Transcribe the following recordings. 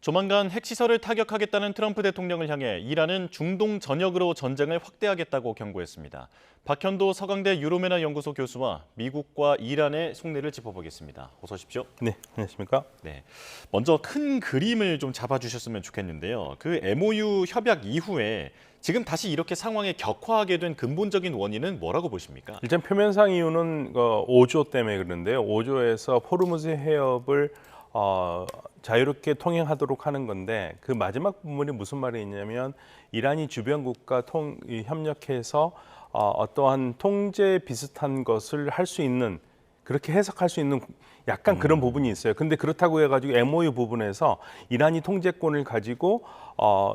조만간 핵시설을 타격하겠다는 트럼프 대통령을 향해 이란은 중동 전역으로 전쟁을 확대하겠다고 경고했습니다. 박현도 서강대 유로메나 연구소 교수와 미국과 이란의 속내를 짚어보겠습니다. 어서 오십시오. 네, 안녕하십니까? 네, 먼저 큰 그림을 좀 잡아주셨으면 좋겠는데요. 그 MOU 협약 이후에 지금 다시 이렇게 상황이 격화하게 된 근본적인 원인은 뭐라고 보십니까? 일단 표면상 이유는 5조 때문에 그런데요. 5조에서 호르무즈 해협을 자유롭게 통행하도록 하는 건데 그 마지막 부분이 무슨 말이 있냐면 이란이 주변 국가 협력해서 어떠한 통제 비슷한 것을 할 수 있는 그렇게 해석할 수 있는 약간 그런 부분이 있어요. 근데 그렇다고 해가지고 MOU 부분에서 이란이 통제권을 가지고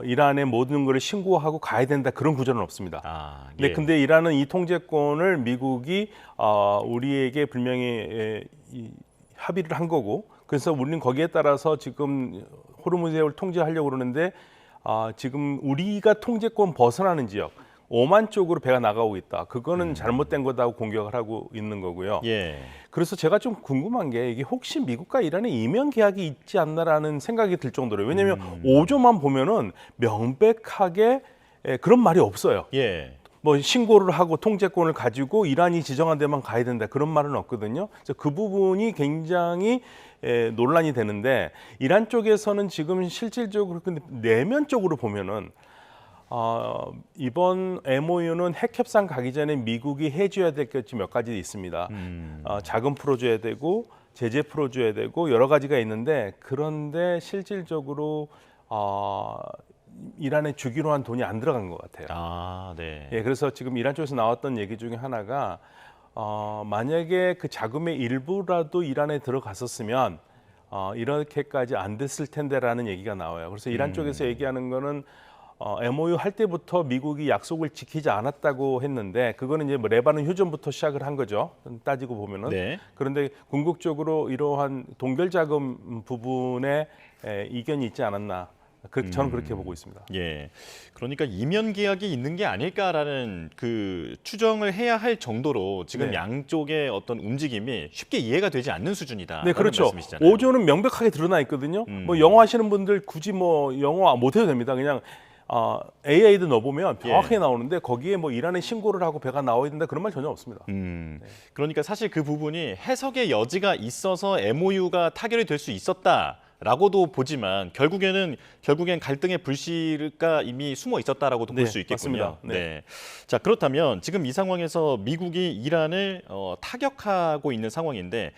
이란의 모든 걸 신고하고 가야 된다 그런 구조는 없습니다. 예. 네, 근데 이란은 이 통제권을 미국이 우리에게 분명히 합의를 한 거고 그래서 우리는 거기에 따라서 지금 호르무즈 해협을 통제하려고 그러는데 지금 우리가 통제권 벗어나는 지역 오만 쪽으로 배가 나가고 있다. 그거는 잘못된 거다고 공격을 하고 있는 거고요. 예. 그래서 제가 좀 궁금한 게 이게 혹시 미국과 이란의 이면 계약이 있지 않나라는 생각이 들 정도로요. 왜냐하면 5조만 보면은 명백하게 그런 말이 없어요. 예. 뭐 신고를 하고 통제권을 가지고 이란이 지정한 데만 가야 된다 그런 말은 없거든요. 그래서 그 부분이 굉장히 논란이 되는데 이란 쪽에서는 지금 실질적으로 근데 내면적으로 보면은 이번 MOU는 핵 협상 가기 전에 미국이 해줘야 될 것이 몇 가지 있습니다. 자금 풀어줘야 되고 제재 풀어줘야 되고 여러 가지가 있는데 그런데 실질적으로 이란에 주기로 한 돈이 안 들어간 것 같아요. 네. 예, 그래서 지금 이란 쪽에서 나왔던 얘기 중에 하나가 만약에 그 자금의 일부라도 이란에 들어갔었으면 이렇게까지 안 됐을 텐데라는 얘기가 나와요. 그래서 이란 쪽에서 얘기하는 거는 MOU 할 때부터 미국이 약속을 지키지 않았다고 했는데 그거는 이제 뭐 레바논 휴전부터 시작을 한 거죠. 따지고 보면은. 네. 그런데 궁극적으로 이러한 동결 자금 부분에 이견이 있지 않았나. 저는 그렇게 보고 있습니다. 예, 그러니까 이면 계약이 있는 게 아닐까라는 그 추정을 해야 할 정도로 지금 네. 양쪽의 어떤 움직임이 쉽게 이해가 되지 않는 수준이다. 네, 그렇죠. 말씀이시잖아요. 5조는 명백하게 드러나 있거든요. 뭐 영어 하시는 분들 굳이 뭐 영어 못 해도 됩니다. 그냥 AI도 넣어보면 정확하게 나오는데 거기에 뭐 이란에 신고를 하고 배가 나와야 된다 그런 말 전혀 없습니다. 그러니까 사실 그 부분이 해석의 여지가 있어서 MOU가 타결이 될 수 있었다라고도 보지만 결국엔 갈등의 불씨가 이미 숨어 있었다라고도 볼 수 있겠군요. 맞습니다. 네. 자, 그렇다면 지금 이 상황에서 미국이 이란을 타격하고 있는 상황인데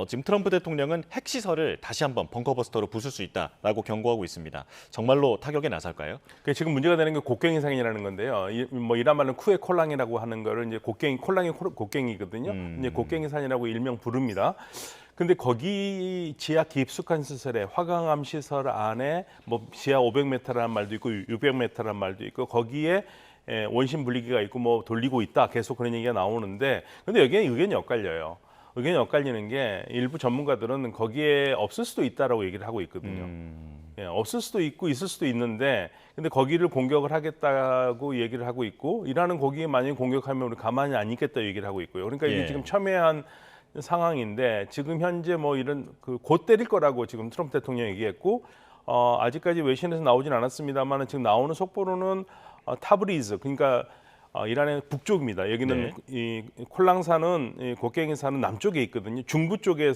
지금 트럼프 대통령은 핵시설을 다시 한번 벙커버스터로 부술 수 있다라고 경고하고 있습니다. 정말로 타격에 나설까요? 지금 문제가 되는 게 곡괭이상이라는 건데요. 뭐 이란 말은 쿠에 콜랑이라고 하는 거를 이제 콜랑이 곡괭이거든요. 이제 곡괭이산이라고 일명 부릅니다. 근데 거기 지하 깊숙한 시설에 화강암 시설 안에 뭐 지하 500m라는 말도 있고 600m라는 말도 있고 거기에 원심 분리기가 있고 뭐 돌리고 있다 계속 그런 얘기가 나오는데 근데 여기에 의견이 엇갈려요. 의견이 엇갈리는 게 일부 전문가들은 거기에 없을 수도 있다라고 얘기를 하고 있거든요. 예, 없을 수도 있고 있을 수도 있는데 근데 거기를 공격을 하겠다고 얘기를 하고 있고 이란은 거기에 만약에 공격하면 우리 가만히 안 있겠다 얘기를 하고 있고요. 그러니까 이게 지금 첨예한 상황인데 지금 현재 뭐 이런 곧 때릴 거라고 지금 트럼프 대통령이 얘기했고 아직까지 외신에서 나오진 않았습니다만 지금 나오는 속보로는 타브리즈 그러니까 이란의 북쪽입니다. 여기는 이 콜랑산은 곡괭이산은 남쪽에 있거든요. 중부 쪽에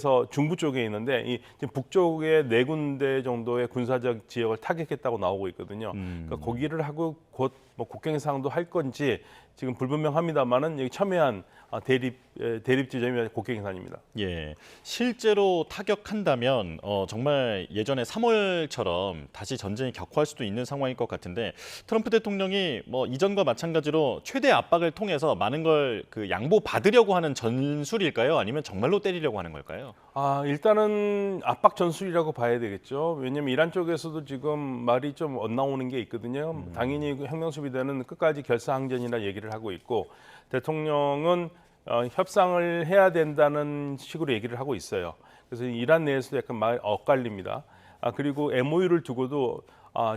있는데 이 지금 북쪽에 4군데 정도의 군사적 지역을 타격했다고 나오고 있거든요. 그러니까 거기를 하고 곧 뭐 곡괭이산도 할 건지 지금 불분명합니다만은 여기 첨예한 대립 지점이 곡괭이산입니다. 예, 실제로 타격한다면 정말 예전에 3월처럼 다시 전쟁이 격화할 수도 있는 상황일 것 같은데 트럼프 대통령이 뭐 이전과 마찬가지로 최대 압박을 통해서 많은 걸 그 양보받으려고 하는 전술일까요? 아니면 정말로 때리려고 하는 걸까요? 일단은 압박 전술이라고 봐야 되겠죠. 왜냐하면 이란 쪽에서도 지금 말이 좀 엇나오는 게 있거든요. 당연히 혁명수비대는 끝까지 결사항전이라 얘기를 하고 있고 대통령은 협상을 해야 된다는 식으로 얘기를 하고 있어요. 그래서 이란 내에서도 약간 말 엇갈립니다. 그리고 MOU를 두고도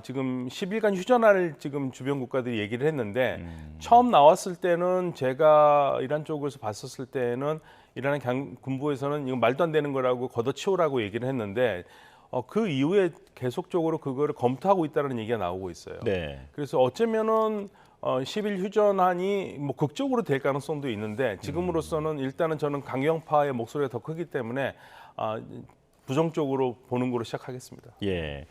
지금 10일간 휴전할 지금 주변 국가들이 얘기를 했는데 처음 나왔을 때는 제가 이란 쪽에서 봤었을 때는 이란의 군부에서는 이거 말도 안 되는 거라고 걷어치우라고 얘기를 했는데 그 이후에 계속적으로 그거를 검토하고 있다는 얘기가 나오고 있어요. 네. 그래서 어쩌면은 10일 휴전안이 뭐 극적으로 될 가능성도 있는데 지금으로서는 일단은 저는 강경파의 목소리가 더 크기 때문에 부정적으로 보는 거로 시작하겠습니다. 예.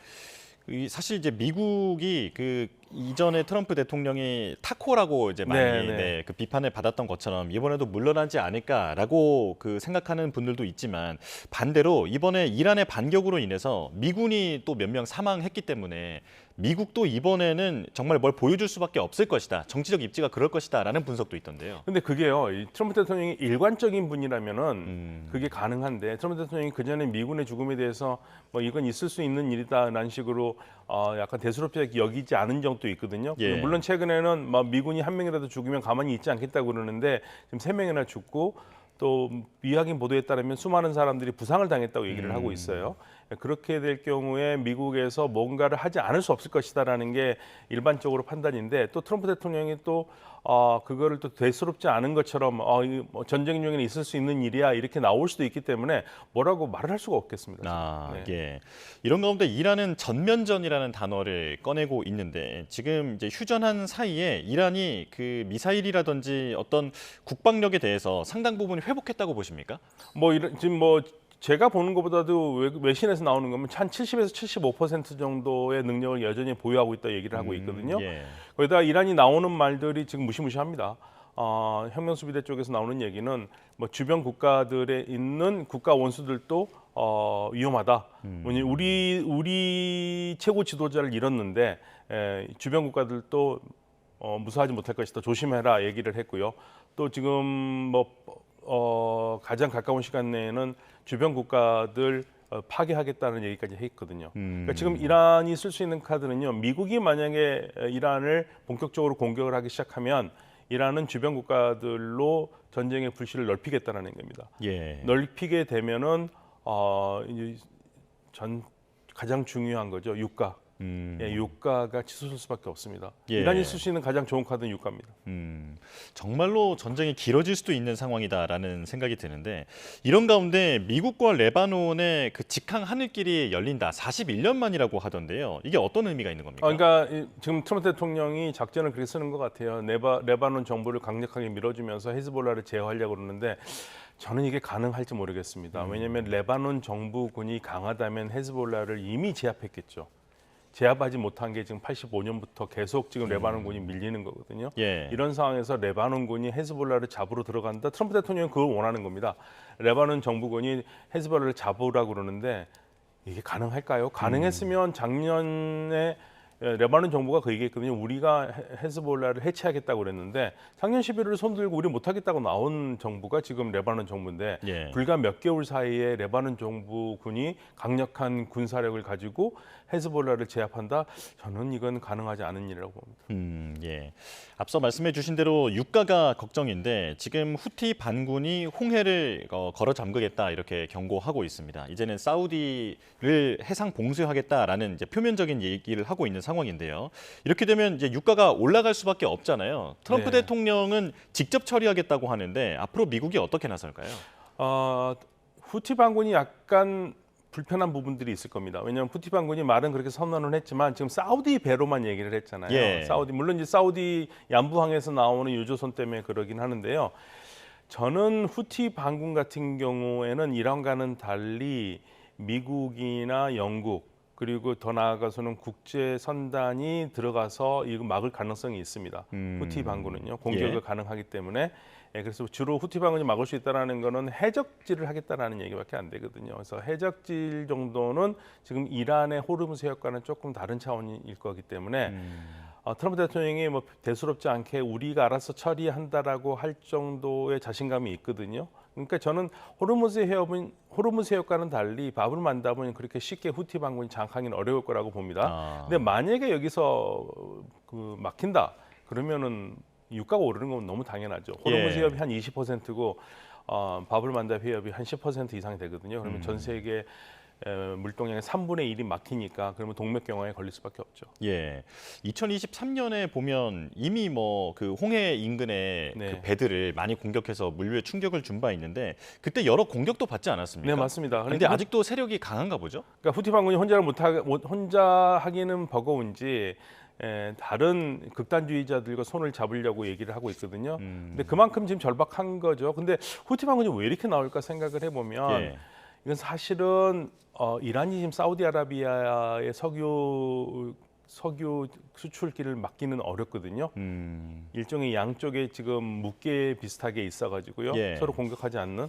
사실 이제 미국이 그 이전에 트럼프 대통령이 타코라고 이제 많이 네. 그 비판을 받았던 것처럼 이번에도 물러나지 않을까라고 그 생각하는 분들도 있지만 반대로 이번에 이란의 반격으로 인해서 미군이 또 몇 명 사망했기 때문에 미국도 이번에는 정말 뭘 보여줄 수밖에 없을 것이다. 정치적 입지가 그럴 것이다라는 분석도 있던데요. 근데 그게요, 이 트럼프 대통령이 일관적인 분이라면은 그게 가능한데 트럼프 대통령이 그 전에 미군의 죽음에 대해서 뭐 이건 있을 수 있는 일이다라는 식으로 약간 대수롭게 여기지 않은 적도 있거든요. 예. 물론 최근에는 막 미군이 한 명이라도 죽으면 가만히 있지 않겠다고 그러는데 지금 3명이나 죽고 또 미확인 보도에 따르면 수많은 사람들이 부상을 당했다고 얘기를 하고 있어요. 그렇게 될 경우에 미국에서 뭔가를 하지 않을 수 없을 것이다라는 게 일반적으로 판단인데 또 트럼프 대통령이 또 그거를 또 대수롭지 않은 것처럼 뭐 전쟁 중에는 있을 수 있는 일이야 이렇게 나올 수도 있기 때문에 뭐라고 말을 할 수가 없겠습니다. 네. 예. 이런 가운데 이란은 전면전이라는 단어를 꺼내고 있는데 지금 이제 휴전한 사이에 이란이 그 미사일이라든지 어떤 국방력에 대해서 상당 부분 회복했다고 보십니까? 지금 뭐 제가 보는 것보다도 외신에서 나오는 거면 한 70에서 75% 정도의 능력을 여전히 보유하고 있다 얘기를 하고 있거든요. 예. 거기다가 이란이 나오는 말들이 지금 무시무시합니다. 혁명수비대 쪽에서 나오는 얘기는 뭐 주변 국가들에 있는 국가 원수들도 위험하다. 뭐냐 우리 최고 지도자를 잃었는데 주변 국가들도 무사하지 못할 것이다. 조심해라 얘기를 했고요. 또 지금 가장 가까운 시간 내에는 주변 국가들 파괴하겠다는 얘기까지 했거든요. 그러니까 지금 이란이 쓸 수 있는 카드는요. 미국이 만약에 이란을 본격적으로 공격을 하기 시작하면 이란은 주변 국가들로 전쟁의 불씨를 넓히겠다는 겁니다. 예. 넓히게 되면은 이제 가장 중요한 거죠. 유가. 유가가 치솟을 수밖에 없습니다. 예. 이란이 쓸 수 있는 가장 좋은 카드는 유가입니다. 정말로 전쟁이 길어질 수도 있는 상황이다라는 생각이 드는데 이런 가운데 미국과 레바논의 그 직항 하늘길이 열린다. 41년 만이라고 하던데요. 이게 어떤 의미가 있는 겁니까? 그러니까 지금 트럼프 대통령이 작전을 그렇게 쓰는 것 같아요. 레바논 정부를 강력하게 밀어주면서 헤즈볼라를 제어하려고 그러는데 저는 이게 가능할지 모르겠습니다. 왜냐하면 레바논 정부군이 강하다면 헤즈볼라를 이미 제압했겠죠. 제압하지 못한 게 지금 85년부터 계속 지금 레바논군이 밀리는 거거든요. 예. 이런 상황에서 레바논군이 헤즈볼라를 잡으러 들어간다. 트럼프 대통령은 그걸 원하는 겁니다. 레바논 정부군이 헤즈볼라를 잡으라고 그러는데 이게 가능할까요? 가능했으면 작년에 레바논 정부가 그 얘기했거든요. 우리가 헤즈볼라를 해체하겠다고 그랬는데 작년 11월에 손들고 우리 못하겠다고 나온 정부가 지금 레바논 정부인데 예. 불과 몇 개월 사이에 레바논 정부군이 강력한 군사력을 가지고 헤즈볼라를 제압한다? 저는 이건 가능하지 않은 일이라고 봅니다. 예. 앞서 말씀해 주신 대로 유가가 걱정인데 지금 후티 반군이 홍해를 걸어 잠그겠다 이렇게 경고하고 있습니다. 이제는 사우디를 해상 봉쇄하겠다라는 이제 표면적인 얘기를 하고 있는 상황인데요. 이렇게 되면 이제 유가가 올라갈 수밖에 없잖아요. 트럼프 네. 대통령은 직접 처리하겠다고 하는데 앞으로 미국이 어떻게 나설까요? 후티 반군이 약간 불편한 부분들이 있을 겁니다. 왜냐하면 후티 반군이 말은 그렇게 선언을 했지만 지금 사우디 배로만 얘기를 했잖아요. 예. 물론 이제 사우디 양부항에서 나오는 유조선 때문에 그러긴 하는데요. 저는 후티 반군 같은 경우에는 이란과는 달리 미국이나 영국 그리고 더 나아가서는 국제 선단이 들어가서 이거 막을 가능성이 있습니다. 후티 반군은요. 공격이 예. 가능하기 때문에 그래서 주로 후티 반군이 막을 수 있다라는 거는 해적질을 하겠다라는 얘기밖에 안 되거든요. 그래서 해적질 정도는 지금 이란의 호르무즈 해협과는 조금 다른 차원일 거기 때문에 트럼프 대통령이 뭐 대수롭지 않게 우리가 알아서 처리한다라고 할 정도의 자신감이 있거든요. 그러니까 저는 호르무즈 해협과는 달리 바블 만답은 그렇게 쉽게 후티 반군이 장악하기는 어려울 거라고 봅니다. 근데 만약에 여기서 막힌다 그러면은 유가가 오르는 건 너무 당연하죠. 호르무즈 해협이 한 20%고 바블 만답 해협이 한 10% 이상이 되거든요. 그러면 전 세계 물동량의 3분의 1이 막히니까 그러면 동맥경화에 걸릴 수밖에 없죠. 예. 2023년에 보면 이미 뭐 그 홍해 인근의 네. 그 배들을 많이 공격해서 물류에 충격을 준 바 있는데 그때 여러 공격도 받지 않았습니까? 네, 맞습니다. 근데 아직도 세력이 강한가 보죠? 그러니까 후티 반군이 혼자 하기는 버거운지 다른 극단주의자들과 손을 잡으려고 얘기를 하고 있거든요. 근데 그만큼 지금 절박한 거죠. 근데 후티 반군이 왜 이렇게 나올까 생각을 해보면 예. 이건 사실은 이란이 지금 사우디아라비아의 석유 수출길을 막기는 어렵거든요. 일종의 양쪽에 지금 묵계 비슷하게 있어가지고요. 예. 서로 공격하지 않는.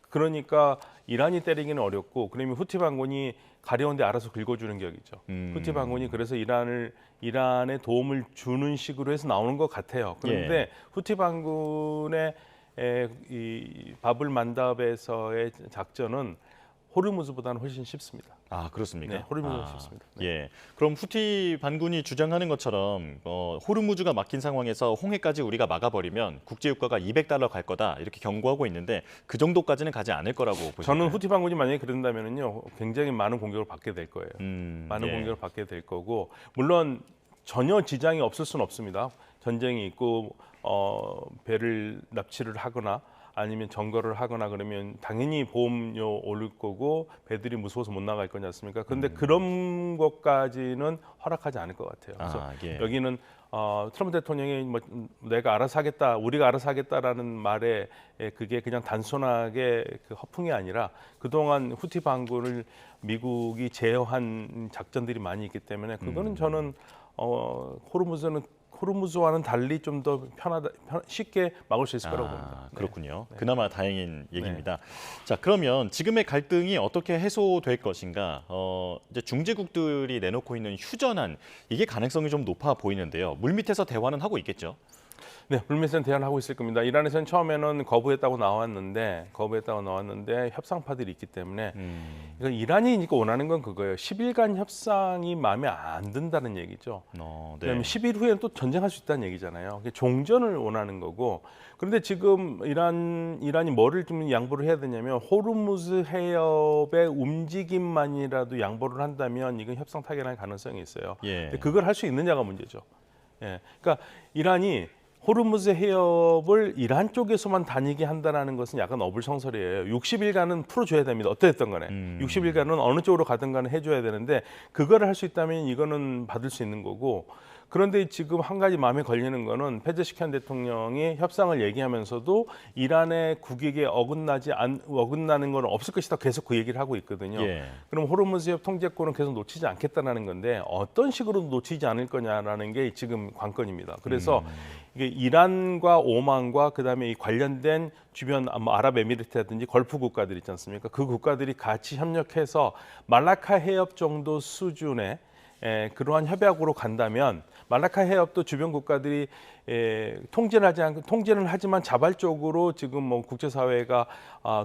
그러니까 이란이 때리기는 어렵고, 그러면 후티 반군이 가려운데 알아서 긁어주는 격이죠. 후티 반군이 그래서 이란에 도움을 주는 식으로 해서 나오는 것 같아요. 그런데 예. 후티 반군의 이 바불 만답에서의 작전은 호르무즈보다는 훨씬 쉽습니다. 아, 그렇습니까? 네, 호르무즈보다 쉽습니다. 네. 예. 그럼 후티 반군이 주장하는 것처럼 호르무즈가 막힌 상황에서 홍해까지 우리가 막아버리면 국제유가가 $200 갈 거다 이렇게 경고하고 있는데 그 정도까지는 가지 않을 거라고 보시나요? 저는 후티 반군이 만약에 그런다면요, 굉장히 많은 공격을 받게 될 거예요. 많은 예. 공격을 받게 될 거고, 물론 전혀 지장이 없을 수는 없습니다. 전쟁이 있고 배를 납치를 하거나 아니면 점거를 하거나 그러면 당연히 보험료 오를 거고 배들이 무서워서 못 나갈 거지 않습니까? 그런데 그런 것까지는 허락하지 않을 것 같아요. 그래서 예. 여기는 트럼프 대통령이 뭐 내가 알아서 하겠다, 우리가 알아서 하겠다라는 말에 그게 그냥 단순하게 그 허풍이 아니라 그동안 후티 반군을 미국이 제어한 작전들이 많이 있기 때문에 그거는 저는 호르무즈와는 달리 좀 더 쉽게 막을 수 있을 거라고 봅니다. 그렇군요. 그나마 다행인 얘기입니다. 자, 그러면 지금의 갈등이 어떻게 해소될 것인가? 이제 중재국들이 내놓고 있는 휴전안 이게 가능성이 좀 높아 보이는데요. 물밑에서 대화는 하고 있겠죠? 네, 물밑에서는 대화를 하고 있을 겁니다. 이란에서는 처음에는 거부했다고 나왔는데 협상파들이 있기 때문에 이건 이란이 원하는 건 그거예요. 10일간 협상이 마음에 안 든다는 얘기죠. 네. 그다음에 10일 후에는 또 전쟁할 수 있다는 얘기잖아요. 종전을 원하는 거고. 그런데 지금 이란이 뭐를 좀 양보를 해야 되냐면 호르무즈 해협의 움직임만이라도 양보를 한다면 이건 협상 타결할 가능성이 있어요. 예. 근데 그걸 할 수 있느냐가 문제죠. 예. 그러니까 이란이 호르무즈 해협을 이란 쪽에서만 다니게 한다는 것은 약간 어불성설이에요. 60일간은 풀어줘야 됩니다. 어땠든 간에. 60일간은 어느 쪽으로 가든 간에 해줘야 되는데 그거를 할 수 있다면 이거는 받을 수 있는 거고, 그런데 지금 한 가지 마음에 걸리는 거는 페제시키안 대통령이 협상을 얘기하면서도 이란의 국익에 어긋나는 건 없을 것이다 계속 그 얘기를 하고 있거든요. 예. 그럼 호르무즈 해협 통제권은 계속 놓치지 않겠다는 건데 어떤 식으로 놓치지 않을 거냐라는 게 지금 관건입니다. 그래서 이게 이란과 오만과 그다음에 이 관련된 주변 아랍에미리트라든지 걸프 국가들 있지 않습니까? 그 국가들이 같이 협력해서 말라카 해협 정도 수준의 그러한 협약으로 간다면 말라카 해협도 주변 국가들이 통제는 하지만 자발적으로 지금 뭐 국제사회가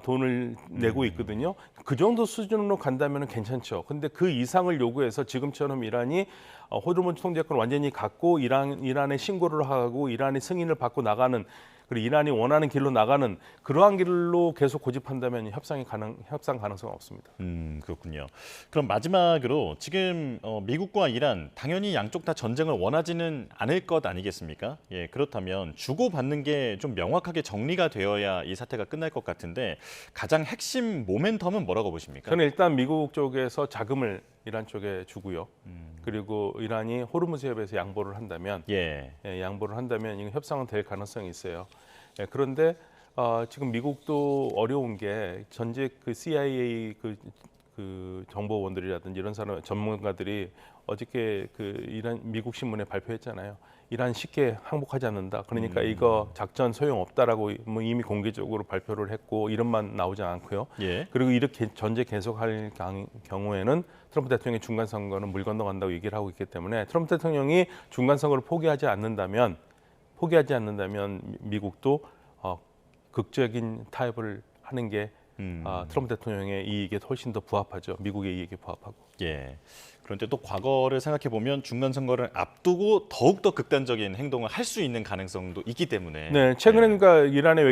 돈을 내고 있거든요. 그 정도 수준으로 간다면 괜찮죠. 근데 그 이상을 요구해서 지금처럼 이란이 호르무즈 통제권을 완전히 갖고 이란에 신고를 하고 이란의 승인을 받고 나가는, 그리고 이란이 원하는 길로 나가는 그러한 길로 계속 고집한다면 협상 가능성은 없습니다. 그렇군요. 그럼 마지막으로 지금 미국과 이란 당연히 양쪽 다 전쟁을 원하지는 않을 것 아니겠습니까? 예, 그렇다면 주고받는 게 좀 명확하게 정리가 되어야 이 사태가 끝날 것 같은데 가장 핵심 모멘텀은 뭐라고 보십니까? 저는 일단 미국 쪽에서 자금을 이란 쪽에 주고요. 그리고 이란이 호르무즈 해협에서 양보를 한다면, 양보를 한다면 이건 협상은 될 가능성이 있어요. 그런데 지금 미국도 어려운 게 전직 그 CIA 그 정보원들이라든지 이런 사람 전문가들이 어저께 그 이란 미국 신문에 발표했잖아요. 이란 쉽게 항복하지 않는다. 그러니까 이거 작전 소용 없다라고 뭐 이미 공개적으로 발표를 했고 이름만 나오지 않고요. 예. 그리고 이렇게 전쟁 계속할 경우에는 트럼프 대통령의 중간 선거는 물 건너간다고 얘기를 하고 있기 때문에 트럼프 대통령이 중간 선거를 포기하지 않는다면 미국도 극적인 타협을 하는 게 트럼프 대통령의 이익에 훨씬 더 부합하죠. 미국의 이익에 부합하고. 예. 그런데 또 과거를 생각해 보면 중간 선거를 앞두고 더욱 더 극단적인 행동을 할 수 있는 가능성도 있기 때문에. 네, 최근에 그러니까 이란의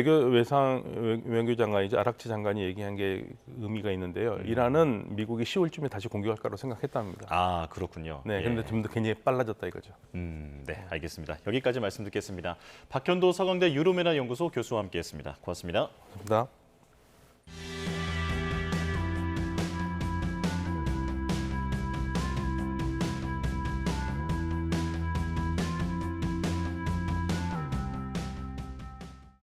외교장관이죠. 아락치 장관이 얘기한 게 의미가 있는데요. 이란은 미국이 10월쯤에 다시 공격할 거라고 생각했답니다. 아, 그렇군요. 네, 예. 그런데 좀 더 괜히 빨라졌다 이거죠. 네, 알겠습니다. 여기까지 말씀 듣겠습니다. 박현도 서강대 유로메나 연구소 교수와 함께했습니다. 고맙습니다. 감사합니다.